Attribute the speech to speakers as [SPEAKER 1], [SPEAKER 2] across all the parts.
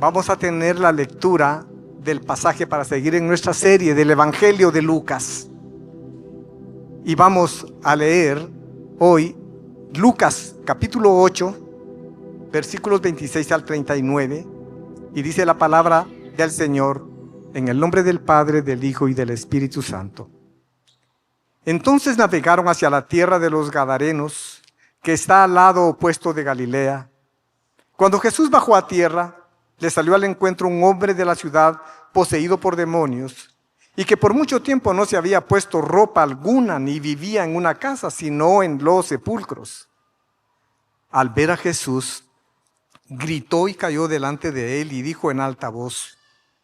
[SPEAKER 1] vamos a tener la lectura del pasaje para seguir en nuestra serie del Evangelio de Lucas. Y vamos a leer hoy Lucas capítulo 8, versículos 26 al 39. Y dice la palabra del Señor en el nombre del Padre, del Hijo y del Espíritu Santo. Entonces navegaron hacia la tierra de los Gadarenos, que está al lado opuesto de Galilea. Cuando Jesús bajó a tierra, le salió al encuentro un hombre de la ciudad poseído por demonios, y que por mucho tiempo no se había puesto ropa alguna, ni vivía en una casa, sino en los sepulcros. Al ver a Jesús, gritó y cayó delante de él y dijo en alta voz: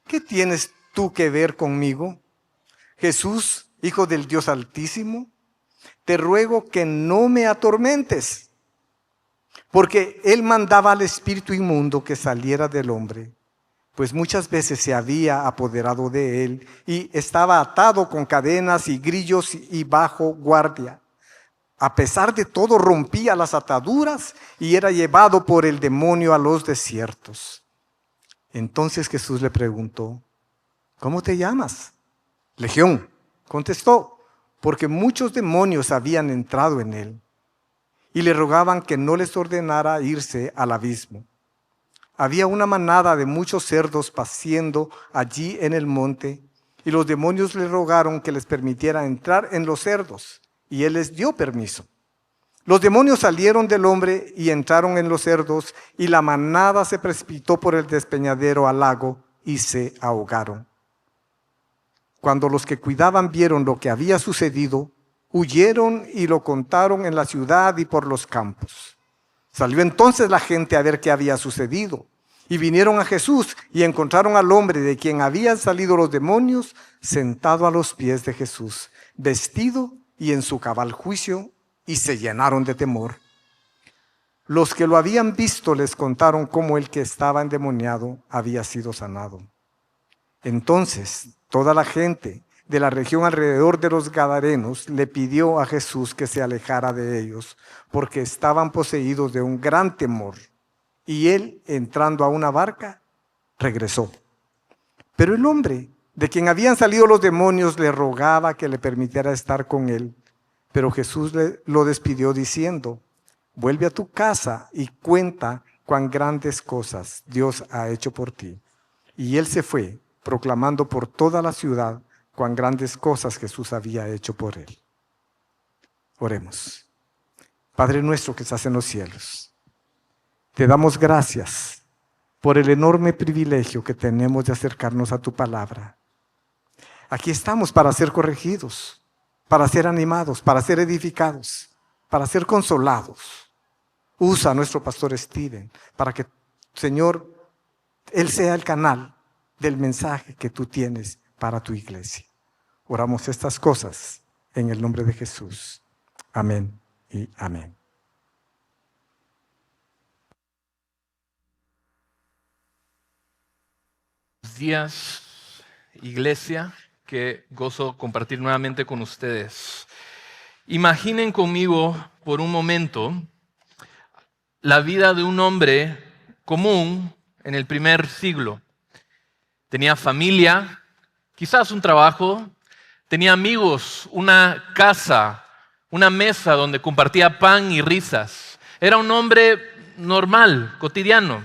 [SPEAKER 1] ¿qué tienes tú que ver conmigo, Jesús, Hijo del Dios Altísimo? Te ruego que no me atormentes. Porque él mandaba al espíritu inmundo que saliera del hombre, pues muchas veces se había apoderado de él y estaba atado con cadenas y grillos y bajo guardia. A pesar de todo, rompía las ataduras y era llevado por el demonio a los desiertos. Entonces Jesús le preguntó: ¿cómo te llamas? Legión, contestó, porque muchos demonios habían entrado en él. Y le rogaban que no les ordenara irse al abismo. Había una manada de muchos cerdos paciendo allí en el monte, y los demonios le rogaron que les permitiera entrar en los cerdos, y él les dio permiso. Los demonios salieron del hombre y entraron en los cerdos, y la manada se precipitó por el despeñadero al lago y se ahogaron. Cuando los que cuidaban vieron lo que había sucedido, huyeron y lo contaron en la ciudad y por los campos. Salió entonces la gente a ver qué había sucedido, y vinieron a Jesús y encontraron al hombre de quien habían salido los demonios sentado a los pies de Jesús, vestido y en su cabal juicio, y se llenaron de temor. Los que lo habían visto les contaron cómo el que estaba endemoniado había sido sanado. Entonces toda la gente de la región alrededor de los Gadarenos le pidió a Jesús que se alejara de ellos, porque estaban poseídos de un gran temor. Y él, entrando a una barca, regresó. Pero el hombre de quien habían salido los demonios le rogaba que le permitiera estar con él. Pero Jesús lo despidió diciendo: vuelve a tu casa y cuenta cuán grandes cosas Dios ha hecho por ti. Y él se fue, proclamando por toda la ciudad cuán grandes cosas Jesús había hecho por él. Oremos. Padre nuestro que estás en los cielos, te damos gracias por el enorme privilegio que tenemos de acercarnos a tu palabra. Aquí estamos para ser corregidos, para ser animados, para ser edificados, para ser consolados. Usa a nuestro pastor Steven para que, Señor, él sea el canal del mensaje que tú tienes para tu iglesia. Oramos estas cosas en el nombre de Jesús. Amén y amén.
[SPEAKER 2] Buenos días, iglesia. Qué gozo compartir nuevamente con ustedes. Imaginen conmigo por un momento la vida de un hombre común en el primer siglo. Tenía familia, quizás un trabajo, tenía amigos, una casa, una mesa donde compartía pan y risas. Era un hombre normal, cotidiano.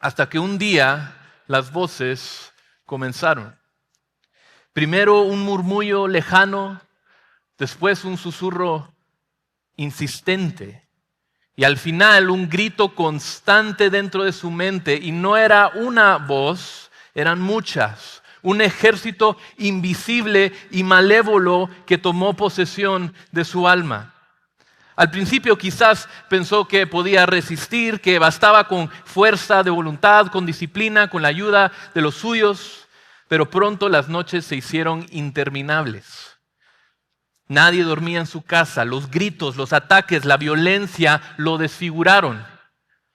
[SPEAKER 2] Hasta que un día las voces comenzaron. Primero un murmullo lejano, después un susurro insistente y al final un grito constante dentro de su mente. Y no era una voz, eran muchas. Un ejército invisible y malévolo que tomó posesión de su alma. Al principio quizás pensó que podía resistir, que bastaba con fuerza de voluntad, con disciplina, con la ayuda de los suyos, pero pronto las noches se hicieron interminables. Nadie dormía en su casa, los gritos, los ataques, la violencia lo desfiguraron.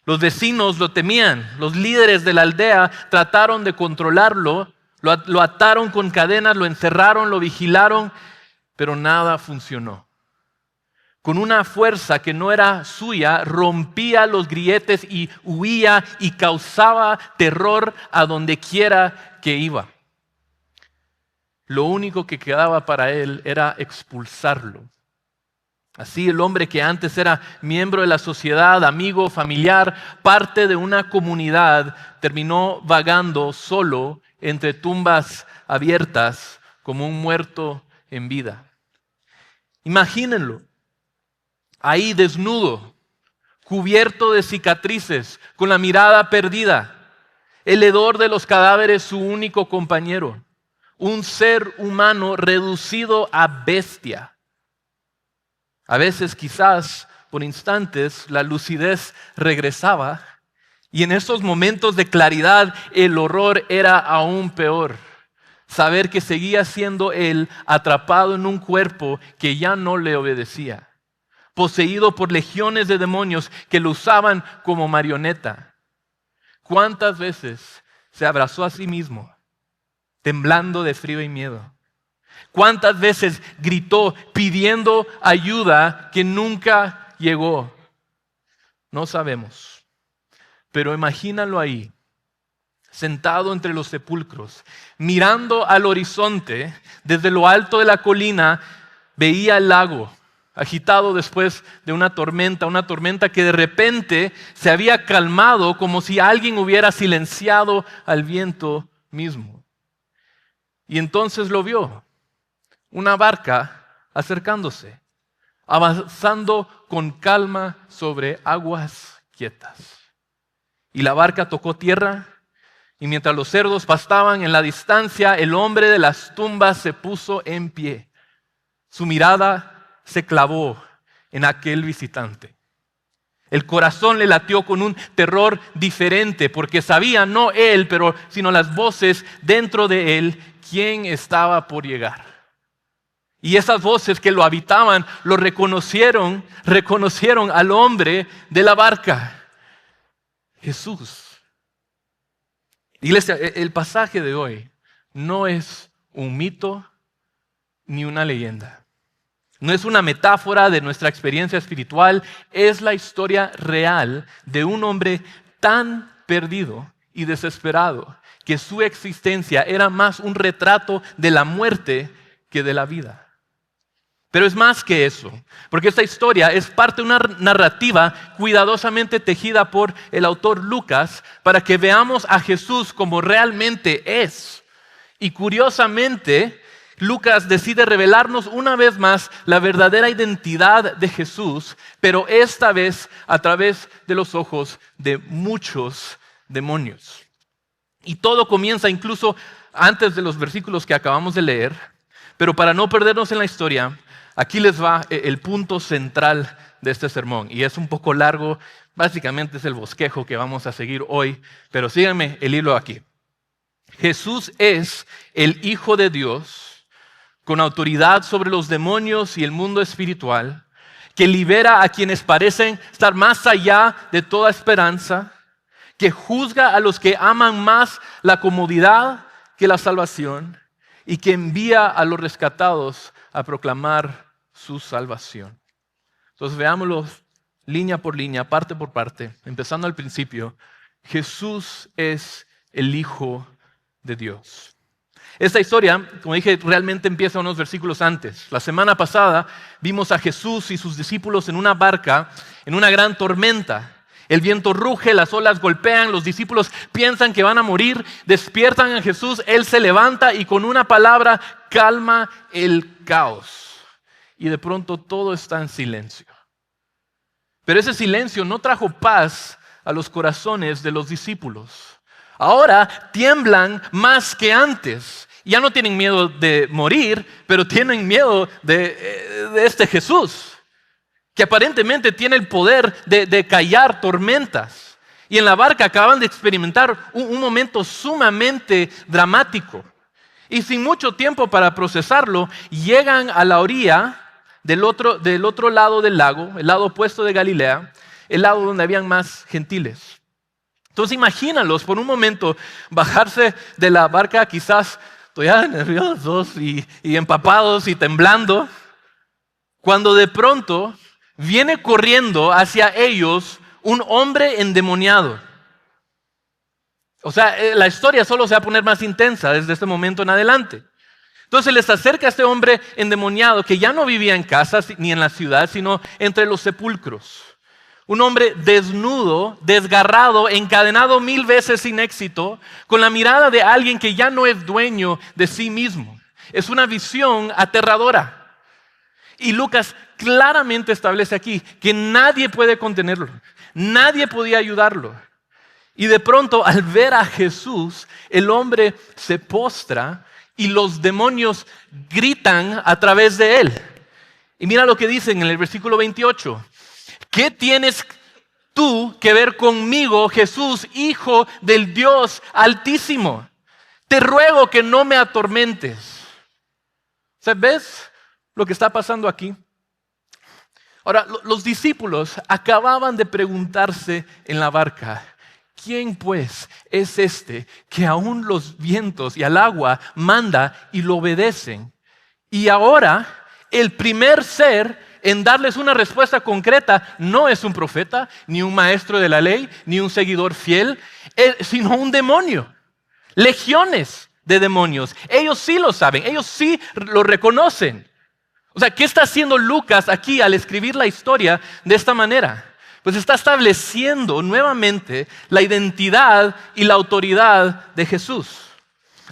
[SPEAKER 2] Los vecinos lo temían, los líderes de la aldea trataron de controlarlo, lo ataron con cadenas, lo encerraron, lo vigilaron, pero nada funcionó. con una fuerza que no era suya, rompía los grilletes y huía y causaba terror a donde quiera que iba. Lo único que quedaba para él era expulsarlo. Así el hombre que antes era miembro de la sociedad, amigo, familiar, parte de una comunidad, terminó vagando solo entre tumbas abiertas como un muerto en vida. Imagínenlo, ahí desnudo, cubierto de cicatrices, con la mirada perdida, el hedor de los cadáveres su único compañero, un ser humano reducido a bestia. A veces, quizás, por instantes, la lucidez regresaba y en esos momentos de claridad el horror era aún peor. Saber que seguía siendo él atrapado en un cuerpo que ya no le obedecía, poseído por legiones de demonios que lo usaban como marioneta. ¿Cuántas veces se abrazó a sí mismo, temblando de frío y miedo? ¿Cuántas veces gritó pidiendo ayuda que nunca llegó? No sabemos, pero imagínalo ahí, sentado entre los sepulcros, mirando al horizonte. Desde lo alto de la colina veía el lago, agitado después de una tormenta que de repente se había calmado, como si alguien hubiera silenciado al viento mismo. Y entonces lo vio. Una barca acercándose, avanzando con calma sobre aguas quietas. Y la barca tocó tierra, y mientras los cerdos pastaban en la distancia, el hombre de las tumbas se puso en pie. Su mirada se clavó en aquel visitante. El corazón le latió con un terror diferente, porque sabía, no él, sino las voces dentro de él, quién estaba por llegar. Y esas voces que lo habitaban lo reconocieron al hombre de la barca, Jesús. Iglesia, el pasaje de hoy no es un mito ni una leyenda. No es una metáfora de nuestra experiencia espiritual, es la historia real de un hombre tan perdido y desesperado que su existencia era más un retrato de la muerte que de la vida. Pero es más que eso, porque esta historia es parte de una narrativa cuidadosamente tejida por el autor Lucas para que veamos a Jesús como realmente es. Y curiosamente, Lucas decide revelarnos una vez más la verdadera identidad de Jesús, pero esta vez a través de los ojos de muchos demonios. Y todo comienza incluso antes de los versículos que acabamos de leer, pero para no perdernos en la historia, aquí les va el punto central de este sermón. Y es un poco largo, básicamente es el bosquejo que vamos a seguir hoy, pero síganme el hilo aquí. Jesús es el Hijo de Dios, con autoridad sobre los demonios y el mundo espiritual, que libera a quienes parecen estar más allá de toda esperanza, que juzga a los que aman más la comodidad que la salvación, y que envía a los rescatados a proclamar su salvación. Entonces veámoslo línea por línea, parte por parte, empezando al principio. Jesús es el Hijo de Dios. Esta historia, como dije, realmente empieza unos versículos antes. La semana pasada vimos a Jesús y sus discípulos en una barca, en una gran tormenta. El viento ruge, las olas golpean, los discípulos piensan que van a morir, despiertan a Jesús, Él se levanta y con una palabra calma el caos. Y de pronto todo está en silencio. Pero ese silencio no trajo paz a los corazones de los discípulos. Ahora tiemblan más que antes. Ya no tienen miedo de morir, pero tienen miedo de este Jesús, que aparentemente tiene el poder de callar tormentas. Y en la barca acaban de experimentar un momento sumamente dramático. Y sin mucho tiempo para procesarlo, llegan a la orilla del otro lado del lago, el lado opuesto de Galilea, el lado donde habían más gentiles. Entonces imagínalos por un momento bajarse de la barca, quizás todavía nerviosos y empapados y temblando, cuando de pronto viene corriendo hacia ellos un hombre endemoniado. O sea, la historia solo se va a poner más intensa desde este momento en adelante. Entonces les acerca a este hombre endemoniado que ya no vivía en casa ni en la ciudad, sino entre los sepulcros. Un hombre desnudo, desgarrado, encadenado 1000 veces sin éxito, con la mirada de alguien que ya no es dueño de sí mismo. Es una visión aterradora. Y Lucas claramente establece aquí que nadie puede contenerlo, nadie podía ayudarlo. Y de pronto, al ver a Jesús, el hombre se postra y los demonios gritan a través de él. Y mira lo que dicen en el versículo 28. ¿Qué tienes tú que ver conmigo, Jesús, Hijo del Dios Altísimo? Te ruego que no me atormentes. ¿Ves lo que está pasando aquí? Ahora, los discípulos acababan de preguntarse en la barca, ¿quién pues es este que aún los vientos y al agua manda y lo obedecen? Y ahora el primer ser en darles una respuesta concreta no es un profeta, ni un maestro de la ley, ni un seguidor fiel, sino un demonio. Legiones de demonios. Ellos sí lo saben, ellos sí lo reconocen. O sea, ¿qué está haciendo Lucas aquí al escribir la historia de esta manera? Pues está estableciendo nuevamente la identidad y la autoridad de Jesús.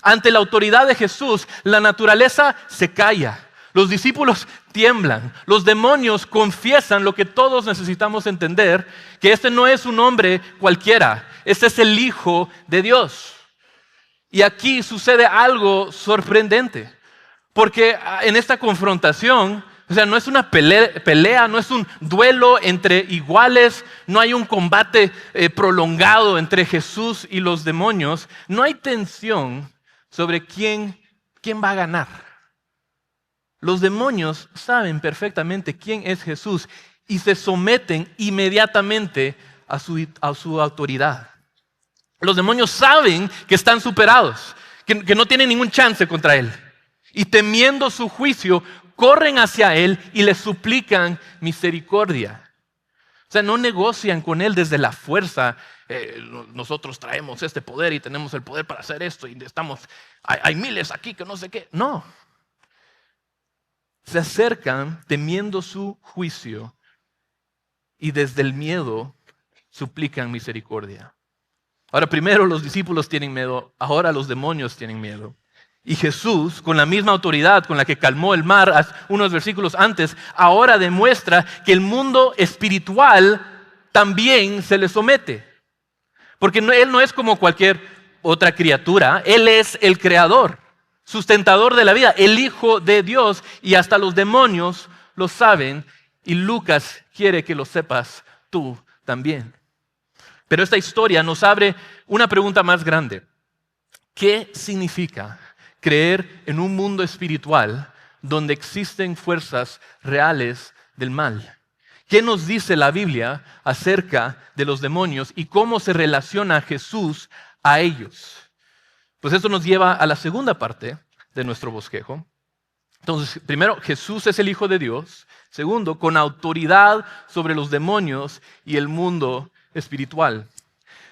[SPEAKER 2] Ante la autoridad de Jesús, la naturaleza se calla. Los discípulos tiemblan. Los demonios confiesan lo que todos necesitamos entender, que este no es un hombre cualquiera. Este es el Hijo de Dios. Y aquí sucede algo sorprendente. Porque en esta confrontación, o sea, no es una pelea, no es un duelo entre iguales, no hay un combate prolongado entre Jesús y los demonios, no hay tensión sobre quién va a ganar. Los demonios saben perfectamente quién es Jesús y se someten inmediatamente a su autoridad. Los demonios saben que están superados, que no tienen ningún chance contra él. Y temiendo su juicio, corren hacia él y le suplican misericordia. O sea, no negocian con él desde la fuerza. Nosotros traemos este poder y tenemos el poder para hacer esto y hay miles aquí que no sé qué. No. Se acercan temiendo su juicio y desde el miedo suplican misericordia. Ahora, primero los discípulos tienen miedo, ahora los demonios tienen miedo. Y Jesús, con la misma autoridad con la que calmó el mar unos versículos antes, ahora demuestra que el mundo espiritual también se le somete. Porque Él no es como cualquier otra criatura, Él es el creador, sustentador de la vida, el Hijo de Dios, y hasta los demonios lo saben, y Lucas quiere que lo sepas tú también. Pero esta historia nos abre una pregunta más grande. ¿Qué significa creer en un mundo espiritual donde existen fuerzas reales del mal? ¿Qué nos dice la Biblia acerca de los demonios y cómo se relaciona Jesús a ellos? Pues esto nos lleva a la segunda parte de nuestro bosquejo. Entonces, primero, Jesús es el Hijo de Dios. Segundo, con autoridad sobre los demonios y el mundo espiritual.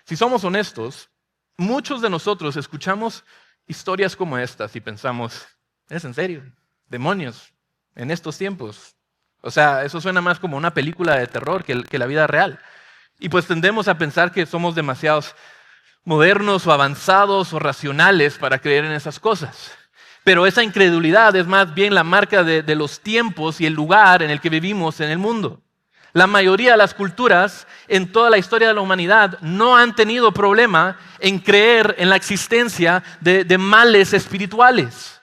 [SPEAKER 2] Si somos honestos, muchos de nosotros escuchamos historias como estas y pensamos, ¿es en serio? ¿Demonios en estos tiempos? O sea, eso suena más como una película de terror que la vida real. Y pues tendemos a pensar que somos demasiados modernos o avanzados o racionales para creer en esas cosas. Pero esa incredulidad es más bien la marca de los tiempos y el lugar en el que vivimos en el mundo. La mayoría de las culturas en toda la historia de la humanidad no han tenido problema en creer en la existencia de males espirituales.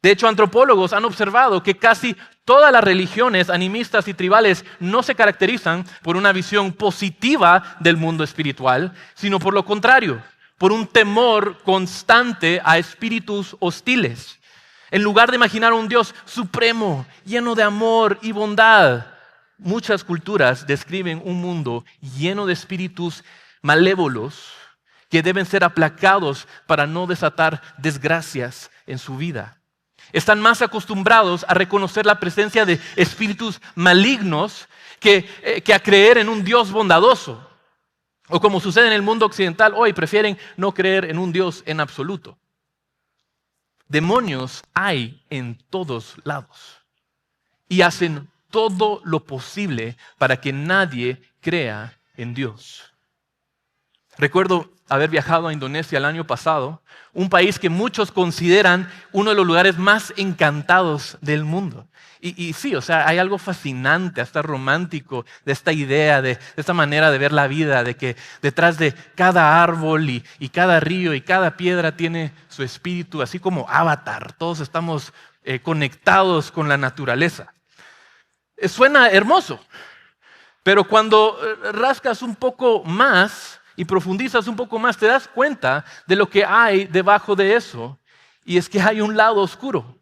[SPEAKER 2] De hecho, antropólogos han observado que casi todas las religiones animistas y tribales no se caracterizan por una visión positiva del mundo espiritual, sino por lo contrario, por un temor constante a espíritus hostiles. En lugar de imaginar un Dios supremo, lleno de amor y bondad, muchas culturas describen un mundo lleno de espíritus malévolos que deben ser aplacados para no desatar desgracias en su vida. están más acostumbrados a reconocer la presencia de espíritus malignos que a creer en un Dios bondadoso. O como sucede en el mundo occidental hoy, prefieren no creer en un Dios en absoluto. Demonios hay en todos lados y hacen todo lo posible para que nadie crea en Dios. Recuerdo haber viajado a Indonesia el año pasado, un país que muchos consideran uno de los lugares más encantados del mundo. Y sí, o sea, hay algo fascinante, hasta romántico, de esta idea, de esta manera de ver la vida, de que detrás de cada árbol y cada río y cada piedra tiene su espíritu, así como Avatar. Todos estamos conectados con la naturaleza. Suena hermoso, pero cuando rascas un poco más y profundizas un poco más, te das cuenta de lo que hay debajo de eso, y es que hay un lado oscuro.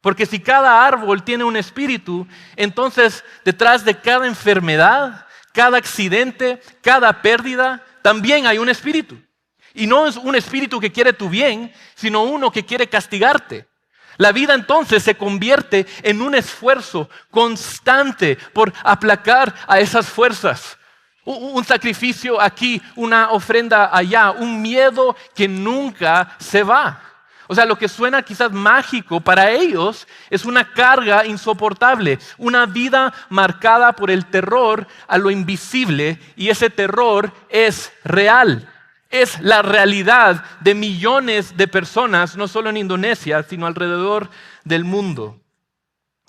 [SPEAKER 2] Porque si cada árbol tiene un espíritu, entonces detrás de cada enfermedad, cada accidente, cada pérdida, también hay un espíritu. Y no es un espíritu que quiere tu bien, sino uno que quiere castigarte. La vida entonces se convierte en un esfuerzo constante por aplacar a esas fuerzas. Un sacrificio aquí, una ofrenda allá, un miedo que nunca se va. O sea, lo que suena quizás mágico para ellos es una carga insoportable, una vida marcada por el terror a lo invisible, y ese terror es real. Es la realidad de millones de personas, no solo en Indonesia, sino alrededor del mundo.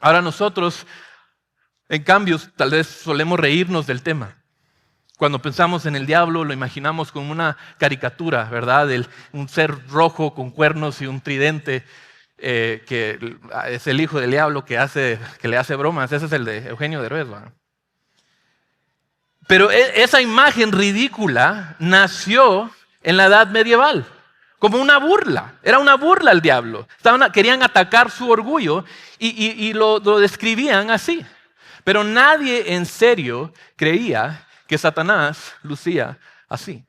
[SPEAKER 2] Ahora nosotros, en cambio, tal vez solemos reírnos del tema. Cuando pensamos en el diablo, lo imaginamos como una caricatura, ¿verdad? Un ser rojo con cuernos y un tridente, que es el hijo del diablo que le hace bromas. Ese es el de Eugenio Derbez, ¿verdad? Pero esa imagen ridícula nació en la edad medieval, como una burla. Era una burla al diablo. Querían atacar su orgullo y lo describían así. Pero nadie en serio creía que Satanás lucía así.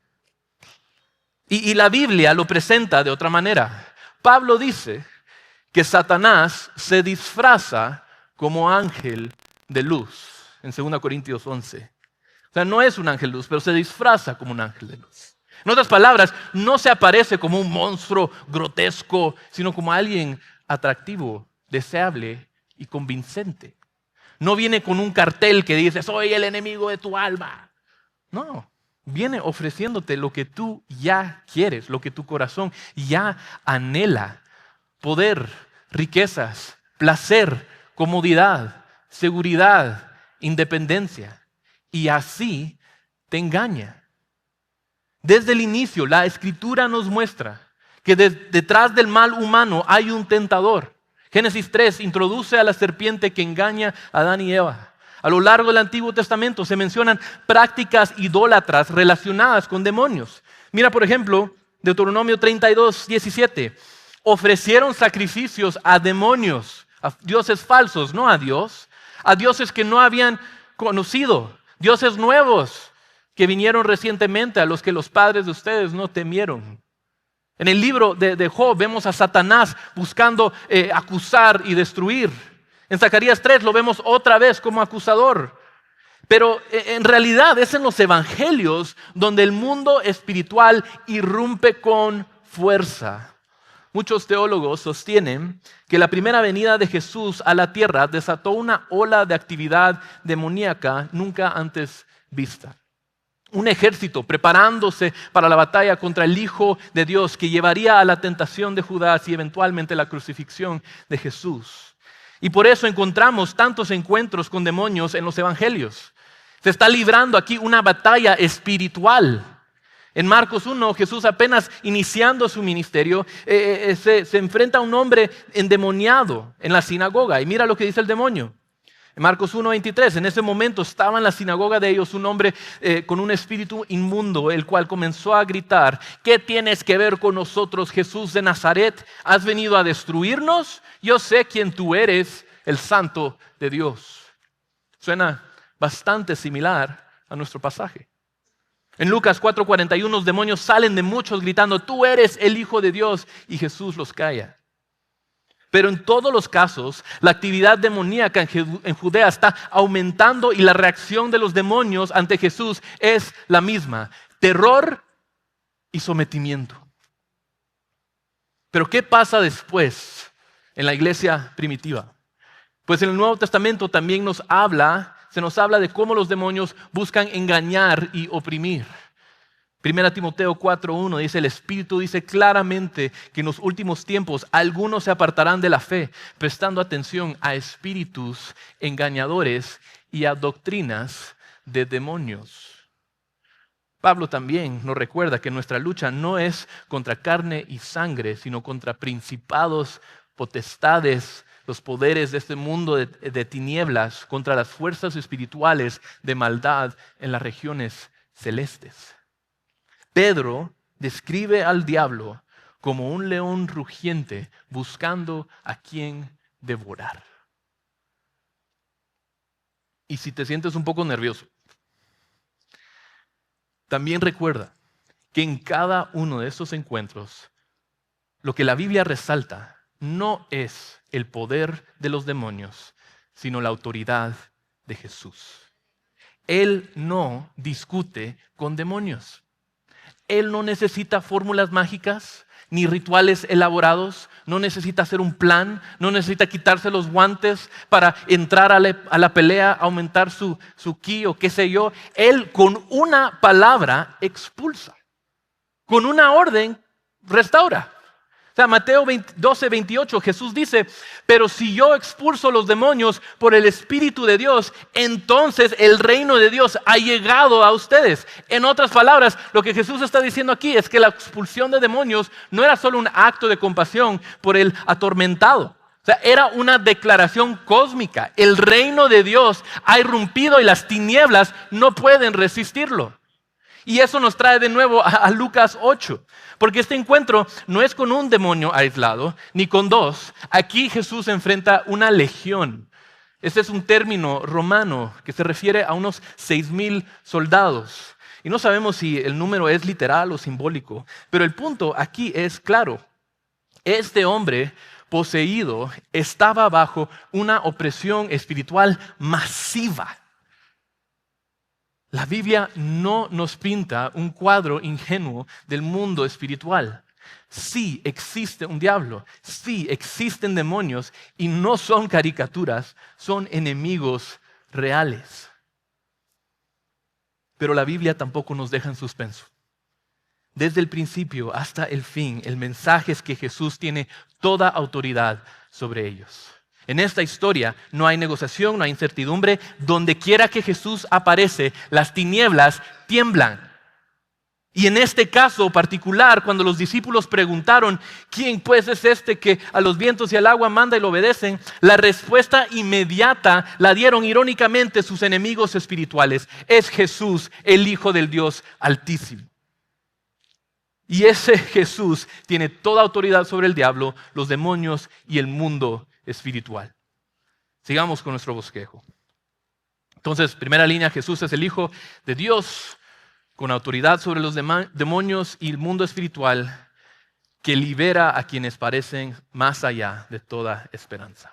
[SPEAKER 2] Y la Biblia lo presenta de otra manera. Pablo dice que Satanás se disfraza como ángel de luz, en 2 Corintios 11. O sea, no es un ángel de luz, pero se disfraza como un ángel de luz. En otras palabras, no se aparece como un monstruo grotesco, sino como alguien atractivo, deseable y convincente. No viene con un cartel que dice, soy el enemigo de tu alma. No, viene ofreciéndote lo que tú ya quieres, lo que tu corazón ya anhela. Poder, riquezas, placer, comodidad, seguridad, independencia. Y así te engaña. Desde el inicio, la Escritura nos muestra que detrás del mal humano hay un tentador. Génesis 3 introduce a la serpiente que engaña a Adán y Eva. A lo largo del Antiguo Testamento se mencionan prácticas idólatras relacionadas con demonios. Mira, por ejemplo, Deuteronomio 32, 17. Ofrecieron sacrificios a demonios, a dioses falsos, no a Dios, a dioses que no habían conocido, dioses nuevos que vinieron recientemente, a los que los padres de ustedes no temieron. En el libro de Job vemos a Satanás buscando acusar y destruir. En Zacarías 3 lo vemos otra vez como acusador. Pero en realidad es en los evangelios donde el mundo espiritual irrumpe con fuerza. Muchos teólogos sostienen que la primera venida de Jesús a la tierra desató una ola de actividad demoníaca nunca antes vista. Un ejército preparándose para la batalla contra el Hijo de Dios que llevaría a la tentación de Judas y eventualmente la crucifixión de Jesús. Y por eso encontramos tantos encuentros con demonios en los evangelios. Se está librando aquí una batalla espiritual. En Marcos 1, Jesús apenas iniciando su ministerio, se enfrenta a un hombre endemoniado en la sinagoga. Y mira lo que dice el demonio. En Marcos 1:23, en ese momento estaba en la sinagoga de ellos un hombre con un espíritu inmundo, el cual comenzó a gritar, ¿qué tienes que ver con nosotros, Jesús de Nazaret? ¿Has venido a destruirnos? Yo sé quién tú eres, el Santo de Dios. Suena bastante similar a nuestro pasaje. En Lucas 4:41 los demonios salen de muchos gritando, tú eres el Hijo de Dios, y Jesús los calla. Pero en todos los casos, la actividad demoníaca en Judea está aumentando y la reacción de los demonios ante Jesús es la misma: terror y sometimiento. Pero ¿qué pasa después en la iglesia primitiva? Pues en el Nuevo Testamento también se nos habla de cómo los demonios buscan engañar y oprimir. 1 Timoteo 4:1 dice: el Espíritu dice claramente que en los últimos tiempos algunos se apartarán de la fe, prestando atención a espíritus engañadores y a doctrinas de demonios. Pablo también nos recuerda que nuestra lucha no es contra carne y sangre, sino contra principados, potestades, los poderes de este mundo de tinieblas, contra las fuerzas espirituales de maldad en las regiones celestes. Pedro describe al diablo como un león rugiente buscando a quien devorar. Y si te sientes un poco nervioso, también recuerda que en cada uno de estos encuentros, lo que la Biblia resalta no es el poder de los demonios, sino la autoridad de Jesús. Él no discute con demonios. Él no necesita fórmulas mágicas ni rituales elaborados, no necesita hacer un plan, no necesita quitarse los guantes para entrar a la pelea, aumentar su ki o qué sé yo. Él con una palabra expulsa, con una orden restaura. O sea, Mateo 12:28, Jesús dice: pero si yo expulso los demonios por el Espíritu de Dios, entonces el reino de Dios ha llegado a ustedes. En otras palabras, lo que Jesús está diciendo aquí es que la expulsión de demonios no era solo un acto de compasión por el atormentado. O sea, era una declaración cósmica. El reino de Dios ha irrumpido y las tinieblas no pueden resistirlo. Y eso nos trae de nuevo a Lucas 8. Porque este encuentro no es con un demonio aislado, ni con dos. Aquí Jesús enfrenta una legión. Este es un término romano que se refiere a unos 6,000 soldados. Y no sabemos si el número es literal o simbólico. Pero el punto aquí es claro. Este hombre poseído estaba bajo una opresión espiritual masiva. La Biblia no nos pinta un cuadro ingenuo del mundo espiritual. Sí existe un diablo, sí existen demonios y no son caricaturas, son enemigos reales. Pero la Biblia tampoco nos deja en suspenso. Desde el principio hasta el fin, el mensaje es que Jesús tiene toda autoridad sobre ellos. En esta historia no hay negociación, no hay incertidumbre. Donde quiera que Jesús aparece, las tinieblas tiemblan. Y en este caso particular, cuando los discípulos preguntaron: ¿quién pues es este que a los vientos y al agua manda y lo obedecen? La respuesta inmediata la dieron irónicamente sus enemigos espirituales: es Jesús, el Hijo del Dios Altísimo. Y ese Jesús tiene toda autoridad sobre el diablo, los demonios y el mundo espiritual. Sigamos con nuestro bosquejo. Entonces, primera línea: Jesús es el Hijo de Dios con autoridad sobre los demonios y el mundo espiritual, que libera a quienes parecen más allá de toda esperanza.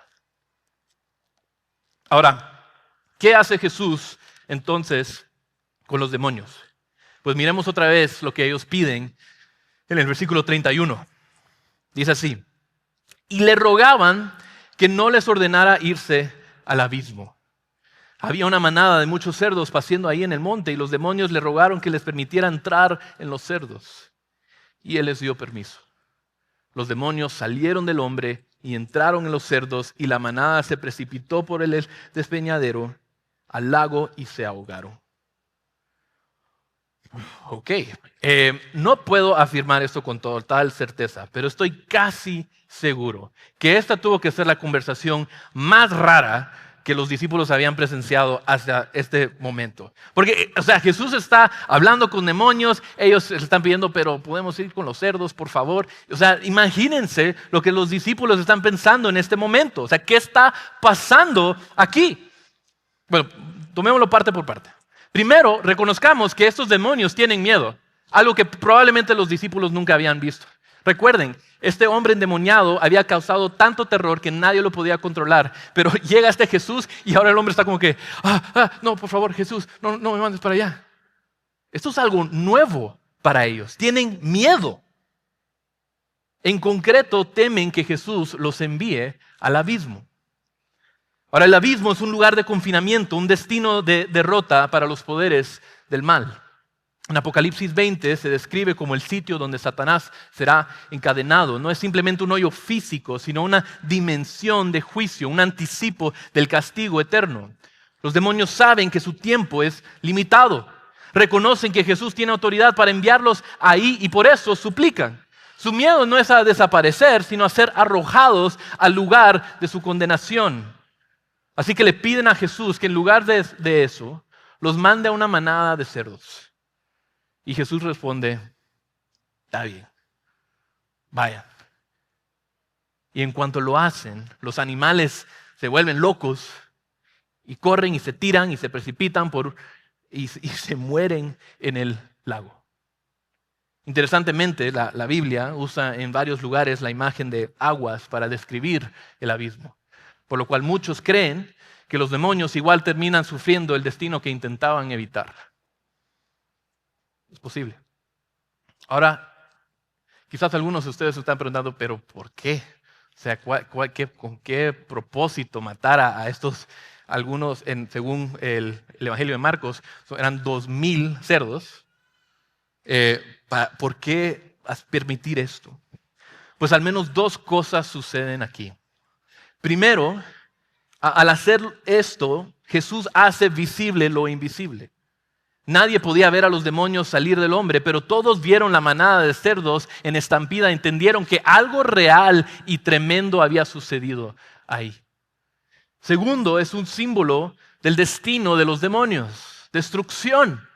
[SPEAKER 2] Ahora, ¿qué hace Jesús entonces con los demonios? Pues miremos otra vez lo que ellos piden en el versículo 31. Dice así: y le rogaban que no les ordenara irse al abismo. Había una manada de muchos cerdos paciendo ahí en el monte y los demonios le rogaron que les permitiera entrar en los cerdos. Y él les dio permiso. Los demonios salieron del hombre y entraron en los cerdos y la manada se precipitó por el despeñadero al lago y se ahogaron. Ok, no puedo afirmar esto con total certeza, pero estoy casi seguro que esta tuvo que ser la conversación más rara que los discípulos habían presenciado hasta este momento. Porque, o sea, Jesús está hablando con demonios, ellos le están pidiendo: pero podemos ir con los cerdos, por favor. O sea, imagínense lo que los discípulos están pensando en este momento. O sea, ¿qué está pasando aquí? Bueno, tomémoslo parte por parte. Primero, reconozcamos que estos demonios tienen miedo, algo que probablemente los discípulos nunca habían visto. Recuerden, este hombre endemoniado había causado tanto terror que nadie lo podía controlar. Pero llega este Jesús y ahora el hombre está como que, no, por favor, Jesús, no me mandes para allá. Esto es algo nuevo para ellos. Tienen miedo. En concreto, temen que Jesús los envíe al abismo. Ahora, el abismo es un lugar de confinamiento, un destino de derrota para los poderes del mal. En Apocalipsis 20 se describe como el sitio donde Satanás será encadenado. No es simplemente un hoyo físico, sino una dimensión de juicio, un anticipo del castigo eterno. Los demonios saben que su tiempo es limitado. Reconocen que Jesús tiene autoridad para enviarlos ahí y por eso suplican. Su miedo no es a desaparecer, sino a ser arrojados al lugar de su condenación. Así que le piden a Jesús que en lugar de eso, los mande a una manada de cerdos. Y Jesús responde, está bien, vayan. Y en cuanto lo hacen, los animales se vuelven locos y corren y se tiran y se precipitan y se mueren en el lago. Interesantemente, la Biblia usa en varios lugares la imagen de aguas para describir el abismo, por lo cual muchos creen que los demonios igual terminan sufriendo el destino que intentaban evitar. Es posible. Ahora, quizás algunos de ustedes se están preguntando, ¿pero por qué? O sea, ¿con qué propósito matar a estos, algunos, según el Evangelio de Marcos, eran 2,000 cerdos? ¿Por qué permitir esto? Pues al menos dos cosas suceden aquí. Primero, al hacer esto, Jesús hace visible lo invisible. Nadie podía ver a los demonios salir del hombre, pero todos vieron la manada de cerdos en estampida, entendieron que algo real y tremendo había sucedido ahí. Segundo, es un símbolo del destino de los demonios, destrucción.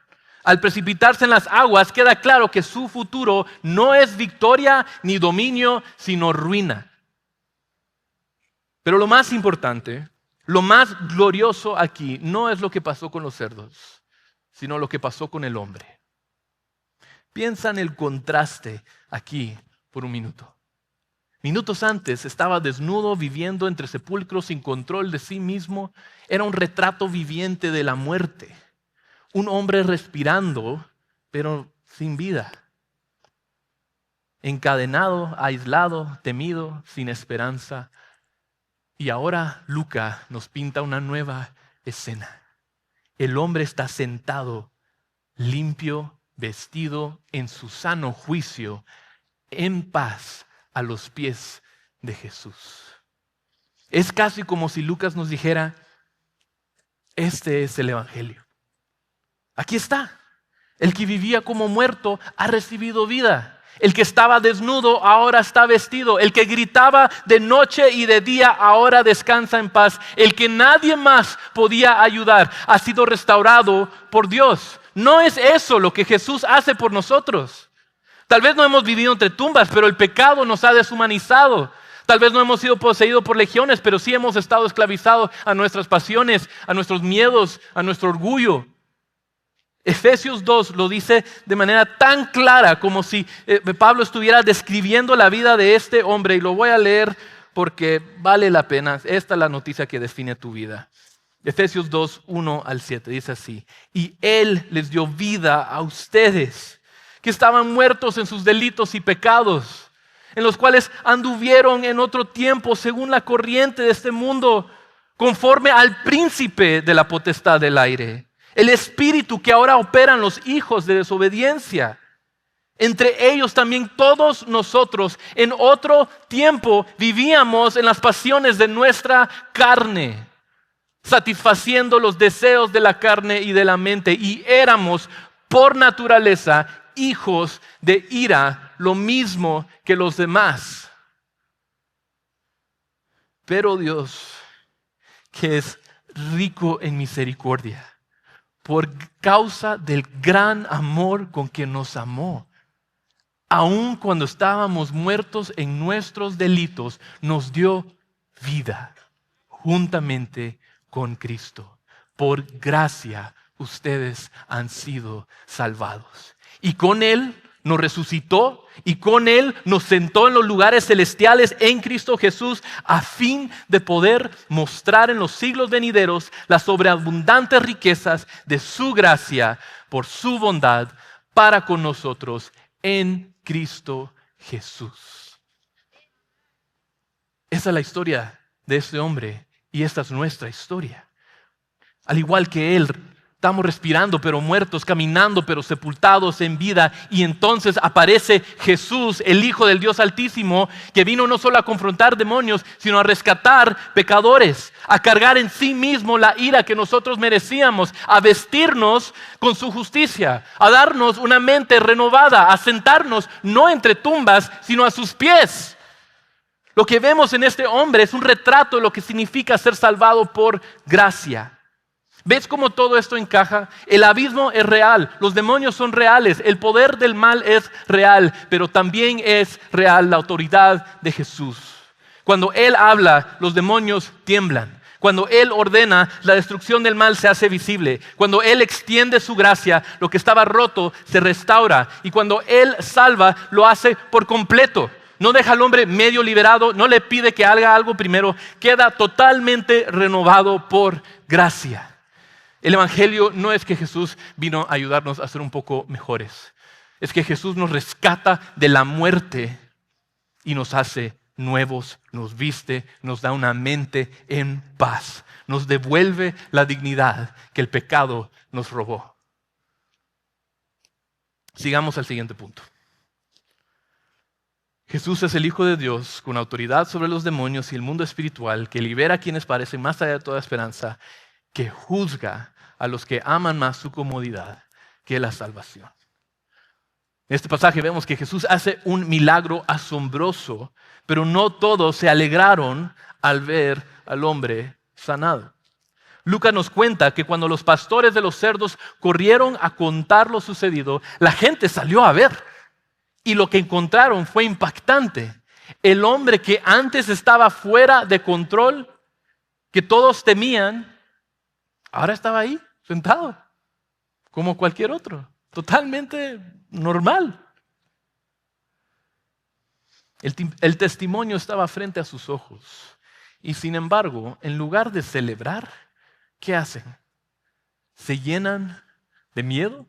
[SPEAKER 2] Al precipitarse en las aguas, queda claro que su futuro no es victoria ni dominio, sino ruina. Pero lo más importante, lo más glorioso aquí, no es lo que pasó con los cerdos, sino lo que pasó con el hombre. Piensa en el contraste aquí por un minuto. Minutos antes estaba desnudo, viviendo entre sepulcros, sin control de sí mismo. Era un retrato viviente de la muerte. Un hombre respirando, pero sin vida. Encadenado, aislado, temido, sin esperanza. Y ahora Lucas nos pinta una nueva escena. El hombre está sentado, limpio, vestido, en su sano juicio, en paz, a los pies de Jesús. Es casi como si Lucas nos dijera, este es el Evangelio. Aquí está. El que vivía como muerto ha recibido vida. El que estaba desnudo ahora está vestido. El que gritaba de noche y de día ahora descansa en paz. El que nadie más podía ayudar ha sido restaurado por Dios. No es eso lo que Jesús hace por nosotros. Tal vez no hemos vivido entre tumbas, pero el pecado nos ha deshumanizado. Tal vez no hemos sido poseídos por legiones, pero sí hemos estado esclavizados a nuestras pasiones, a nuestros miedos, a nuestro orgullo. Efesios 2 lo dice de manera tan clara como si Pablo estuviera describiendo la vida de este hombre. Y lo voy a leer porque vale la pena. Esta es la noticia que define tu vida. Efesios 2, 1 al 7 dice así. Y Él les dio vida a ustedes, que estaban muertos en sus delitos y pecados, en los cuales anduvieron en otro tiempo según la corriente de este mundo, conforme al príncipe de la potestad del aire, el espíritu que ahora opera en los hijos de desobediencia. Entre ellos también todos nosotros en otro tiempo vivíamos en las pasiones de nuestra carne, satisfaciendo los deseos de la carne y de la mente, y éramos por naturaleza hijos de ira, lo mismo que los demás. Pero Dios, que es rico en misericordia, por causa del gran amor con que nos amó, aun cuando estábamos muertos en nuestros delitos, nos dio vida juntamente con Cristo. Por gracia ustedes han sido salvados. Y con Él nos resucitó y con Él nos sentó en los lugares celestiales en Cristo Jesús a fin de poder mostrar en los siglos venideros las sobreabundantes riquezas de su gracia por su bondad para con nosotros en Cristo Jesús. Esa es la historia de este hombre y esta es nuestra historia. Al igual que Él, estamos respirando pero muertos, caminando pero sepultados en vida. Y entonces aparece Jesús, el Hijo del Dios Altísimo, que vino no solo a confrontar demonios, sino a rescatar pecadores, a cargar en sí mismo la ira que nosotros merecíamos, a vestirnos con su justicia, a darnos una mente renovada, a sentarnos no entre tumbas, sino a sus pies. Lo que vemos en este hombre es un retrato de lo que significa ser salvado por gracia. ¿Ves cómo todo esto encaja? El abismo es real, los demonios son reales, el poder del mal es real, pero también es real la autoridad de Jesús. Cuando Él habla, los demonios tiemblan. Cuando Él ordena, la destrucción del mal se hace visible. Cuando Él extiende su gracia, lo que estaba roto se restaura. Y cuando Él salva, lo hace por completo. No deja al hombre medio liberado, no le pide que haga algo primero, queda totalmente renovado por gracia. El Evangelio no es que Jesús vino a ayudarnos a ser un poco mejores. Es que Jesús nos rescata de la muerte y nos hace nuevos, nos viste, nos da una mente en paz. Nos devuelve la dignidad que el pecado nos robó. Sigamos al siguiente punto. Jesús es el Hijo de Dios con autoridad sobre los demonios y el mundo espiritual, que libera a quienes parecen más allá de toda esperanza, que juzga a los que aman más su comodidad que la salvación. En este pasaje vemos que Jesús hace un milagro asombroso, pero no todos se alegraron al ver al hombre sanado. Lucas nos cuenta que cuando los pastores de los cerdos corrieron a contar lo sucedido, la gente salió a ver y lo que encontraron fue impactante. El hombre que antes estaba fuera de control, que todos temían, ahora estaba ahí, sentado, como cualquier otro, totalmente normal. El testimonio estaba frente a sus ojos. Y sin embargo, en lugar de celebrar, ¿qué hacen? ¿Se llenan de miedo?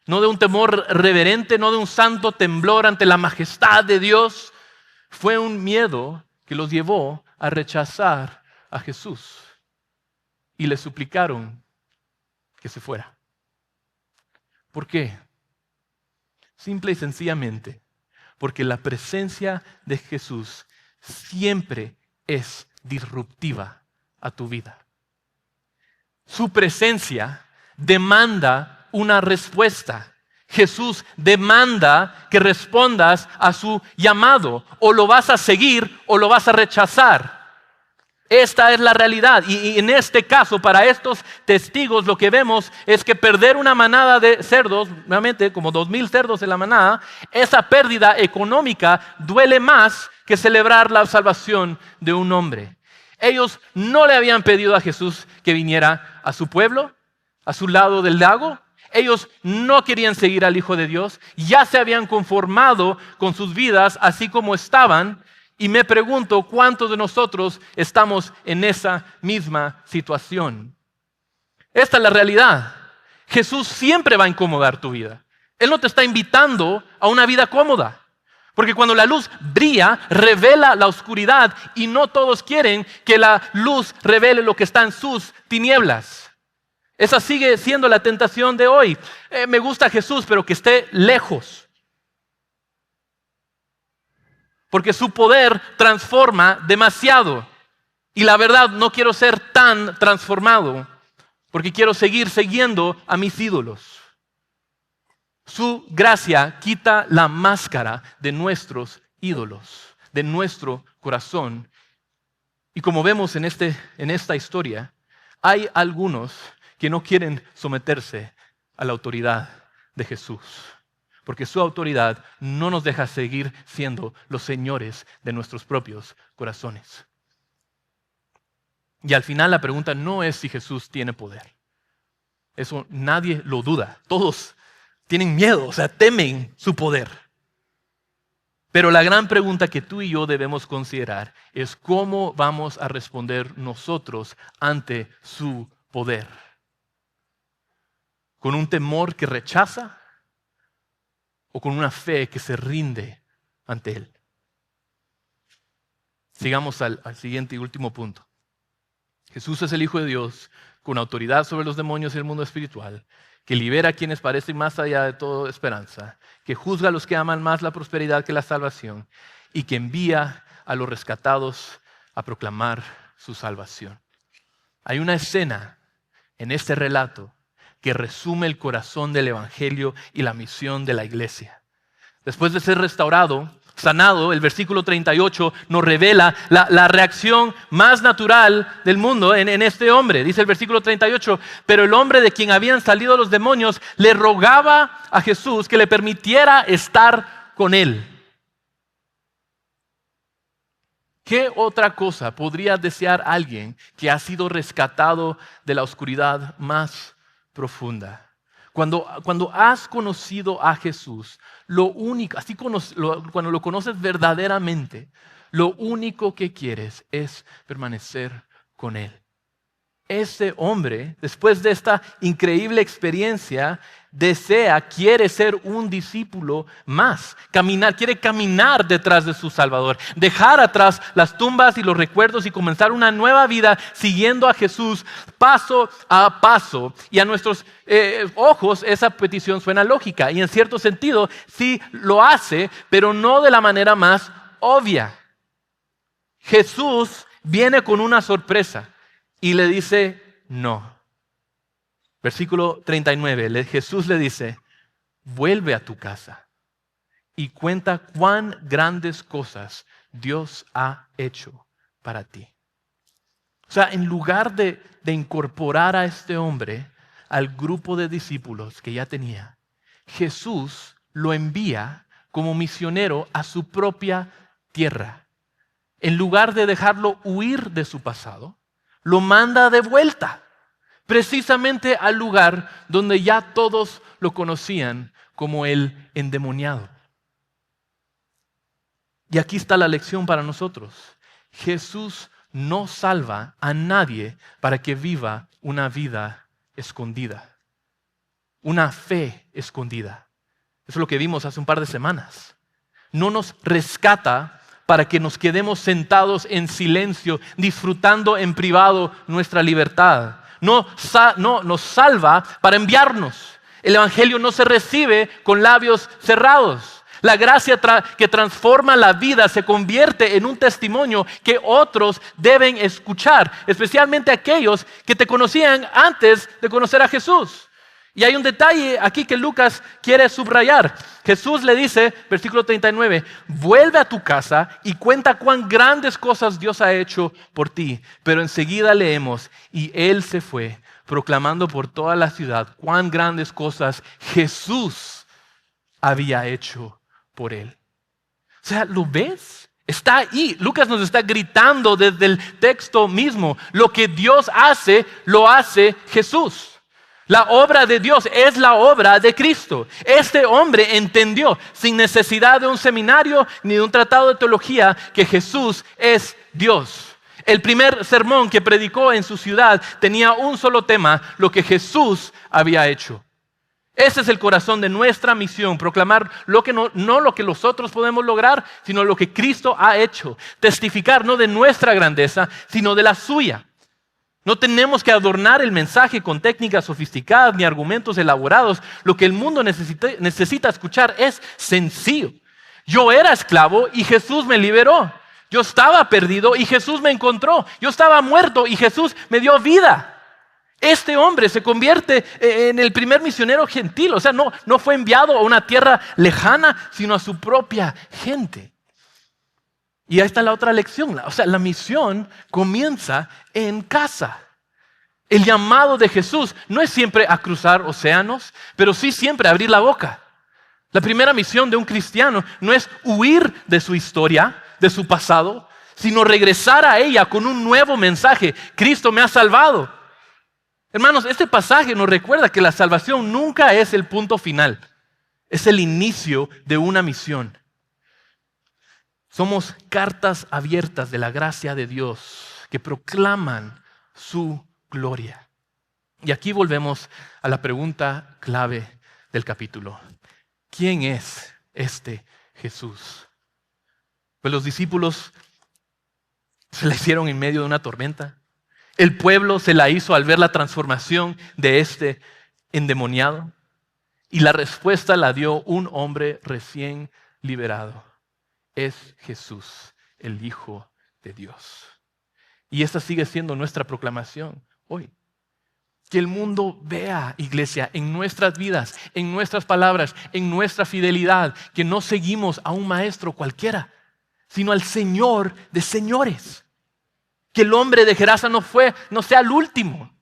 [SPEAKER 2] No de un temor reverente, no de un santo temblor ante la majestad de Dios. Fue un miedo que los llevó a rechazar a Jesús. Y le suplicaron que se fuera. ¿Por qué? Simple y sencillamente, porque la presencia de Jesús siempre es disruptiva a tu vida. Su presencia demanda una respuesta. Jesús demanda que respondas a su llamado. O lo vas a seguir o lo vas a rechazar. Esta es la realidad. Y en este caso, para estos testigos, lo que vemos es que perder una manada de cerdos, nuevamente como 2,000 cerdos en la manada, esa pérdida económica duele más que celebrar la salvación de un hombre. Ellos no le habían pedido a Jesús que viniera a su pueblo, a su lado del lago. Ellos no querían seguir al Hijo de Dios. Ya se habían conformado con sus vidas así como estaban. Y me pregunto cuántos de nosotros estamos en esa misma situación. Esta es la realidad. Jesús siempre va a incomodar tu vida. Él no te está invitando a una vida cómoda. Porque cuando la luz brilla, revela la oscuridad. Y no todos quieren que la luz revele lo que está en sus tinieblas. Esa sigue siendo la tentación de hoy. Me gusta Jesús, pero que esté lejos. Porque su poder transforma demasiado. Y la verdad, no quiero ser tan transformado, porque quiero seguir siguiendo a mis ídolos. Su gracia quita la máscara de nuestros ídolos, de nuestro corazón. Y como vemos en esta historia, hay algunos que no quieren someterse a la autoridad de Jesús. Porque su autoridad no nos deja seguir siendo los señores de nuestros propios corazones. Y al final la pregunta no es si Jesús tiene poder. Eso nadie lo duda. Todos Tienen miedo, o sea, temen su poder. Pero la gran pregunta que tú y yo debemos considerar es cómo vamos a responder nosotros ante su poder. ¿Con un temor que rechaza o con una fe que se rinde ante Él? Sigamos al siguiente y último punto. Jesús es el Hijo de Dios con autoridad sobre los demonios y el mundo espiritual, que libera a quienes parecen más allá de toda esperanza, que juzga a los que aman más la prosperidad que la salvación y que envía a los rescatados a proclamar su salvación. Hay una escena en este relato que resume el corazón del Evangelio y la misión de la iglesia. Después de ser restaurado, sanado, el versículo 38 nos revela la reacción más natural del mundo en este hombre. Dice el versículo 38, pero el hombre de quien habían salido los demonios le rogaba a Jesús que le permitiera estar con él. ¿Qué otra cosa podría desear alguien que ha sido rescatado de la oscuridad más profunda? Cuando has conocido a Jesús, lo único, cuando lo conoces verdaderamente, lo único que quieres es permanecer con Él. Ese hombre, después de esta increíble experiencia, quiere ser un discípulo más. Quiere caminar detrás de su Salvador, dejar atrás las tumbas y los recuerdos y comenzar una nueva vida siguiendo a Jesús paso a paso. Y a nuestros ojos esa petición suena lógica y en cierto sentido sí lo hace, pero no de la manera más obvia. Jesús viene con una sorpresa y le dice no. Versículo 39, Jesús le dice, vuelve a tu casa y cuenta cuán grandes cosas Dios ha hecho para ti. O sea, en lugar de incorporar a este hombre al grupo de discípulos que ya tenía, Jesús lo envía como misionero a su propia tierra. En lugar de dejarlo huir de su pasado, lo manda de vuelta, precisamente al lugar donde ya todos lo conocían como el endemoniado. Y aquí está la lección para nosotros. Jesús no salva a nadie para que viva una vida escondida, una fe escondida. Eso es lo que vimos hace un par de semanas. No nos rescata para que nos quedemos sentados en silencio, disfrutando en privado nuestra libertad. No nos salva para enviarnos. El Evangelio no se recibe con labios cerrados. La gracia que transforma la vida se convierte en un testimonio que otros deben escuchar, especialmente aquellos que te conocían antes de conocer a Jesús. Y hay un detalle aquí que Lucas quiere subrayar. Jesús le dice, versículo 39, vuelve a tu casa y cuenta cuán grandes cosas Dios ha hecho por ti. Pero enseguida leemos, y él se fue, proclamando por toda la ciudad cuán grandes cosas Jesús había hecho por él. O sea, ¿lo ves? Está ahí. Lucas nos está gritando desde el texto mismo. Lo que Dios hace, lo hace Jesús. La obra de Dios es la obra de Cristo. Este hombre entendió, sin necesidad de un seminario ni de un tratado de teología, que Jesús es Dios. El primer sermón que predicó en su ciudad tenía un solo tema, lo que Jesús había hecho. Ese es el corazón de nuestra misión, proclamar no lo que nosotros podemos lograr, sino lo que Cristo ha hecho. Testificar no de nuestra grandeza, sino de la suya. No tenemos que adornar el mensaje con técnicas sofisticadas ni argumentos elaborados. Lo que el mundo necesita escuchar es sencillo. Yo era esclavo y Jesús me liberó. Yo estaba perdido y Jesús me encontró. Yo estaba muerto y Jesús me dio vida. Este hombre se convierte en el primer misionero gentil. O sea, no fue enviado a una tierra lejana, sino a su propia gente. Y ahí está la otra lección. O sea, la misión comienza en casa. El llamado de Jesús no es siempre a cruzar océanos, pero sí siempre a abrir la boca. La primera misión de un cristiano no es huir de su historia, de su pasado, sino regresar a ella con un nuevo mensaje. Cristo me ha salvado. Hermanos, este pasaje nos recuerda que la salvación nunca es el punto final. Es el inicio de una misión. Somos cartas abiertas de la gracia de Dios que proclaman su gloria. Y aquí volvemos a la pregunta clave del capítulo. ¿Quién es este Jesús? Pues los discípulos se la hicieron en medio de una tormenta. El pueblo se la hizo al ver la transformación de este endemoniado. Y la respuesta la dio un hombre recién liberado. Es Jesús, el Hijo de Dios. Y esta sigue siendo nuestra proclamación hoy. Que el mundo vea, iglesia, en nuestras vidas, en nuestras palabras, en nuestra fidelidad, que no seguimos a un maestro cualquiera, sino al Señor de señores. Que el hombre de Gerasa no sea el último.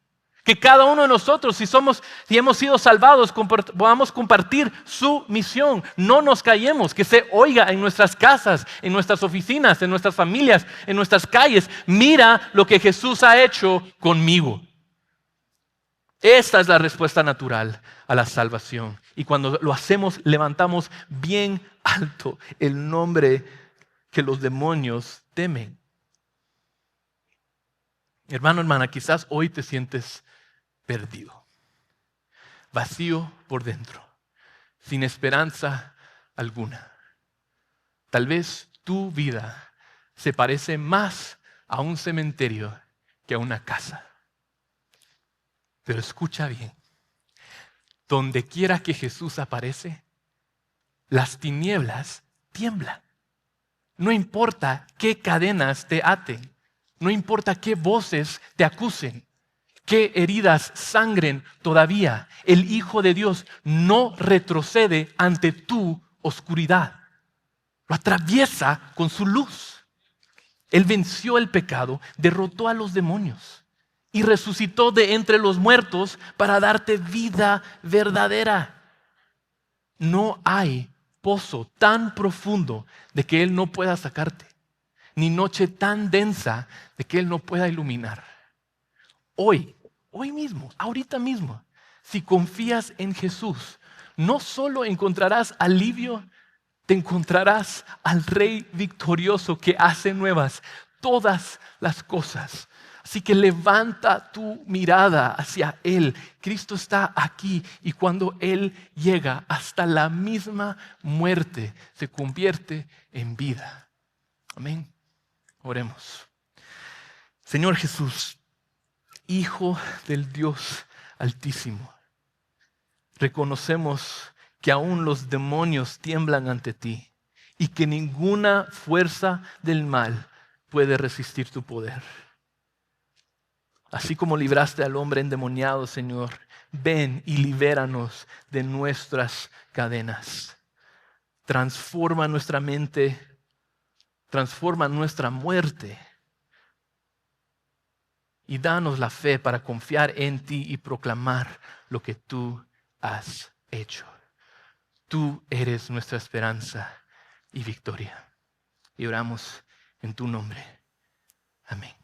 [SPEAKER 2] Que cada uno de nosotros, si hemos sido salvados, podamos compartir su misión. No nos callemos, que se oiga en nuestras casas, en nuestras oficinas, en nuestras familias, en nuestras calles. Mira lo que Jesús ha hecho conmigo. Esta es la respuesta natural a la salvación. Y cuando lo hacemos, levantamos bien alto el nombre que los demonios temen. Hermano, hermana, quizás hoy te sientes perdido, vacío por dentro, sin esperanza alguna. Tal vez tu vida se parece más a un cementerio que a una casa. Pero escucha bien, donde quiera que Jesús aparece, las tinieblas tiemblan. No importa qué cadenas te aten, no importa qué voces te acusen, qué heridas sangren todavía, el Hijo de Dios no retrocede ante tu oscuridad. Lo atraviesa con su luz. Él venció el pecado, derrotó a los demonios y resucitó de entre los muertos para darte vida verdadera. No hay pozo tan profundo de que Él no pueda sacarte, ni noche tan densa de que Él no pueda iluminar. Hoy mismo, ahorita mismo, si confías en Jesús, no solo encontrarás alivio, te encontrarás al Rey victorioso que hace nuevas todas las cosas. Así que levanta tu mirada hacia Él. Cristo está aquí y cuando Él llega, hasta la misma muerte se convierte en vida. Amén. Oremos. Señor Jesús, Hijo del Dios Altísimo, reconocemos que aún los demonios tiemblan ante ti y que ninguna fuerza del mal puede resistir tu poder. Así como libraste al hombre endemoniado, Señor, ven y libéranos de nuestras cadenas. Transforma nuestra mente, transforma nuestra muerte y danos la fe para confiar en ti y proclamar lo que tú has hecho. Tú eres nuestra esperanza y victoria. Y oramos en tu nombre. Amén.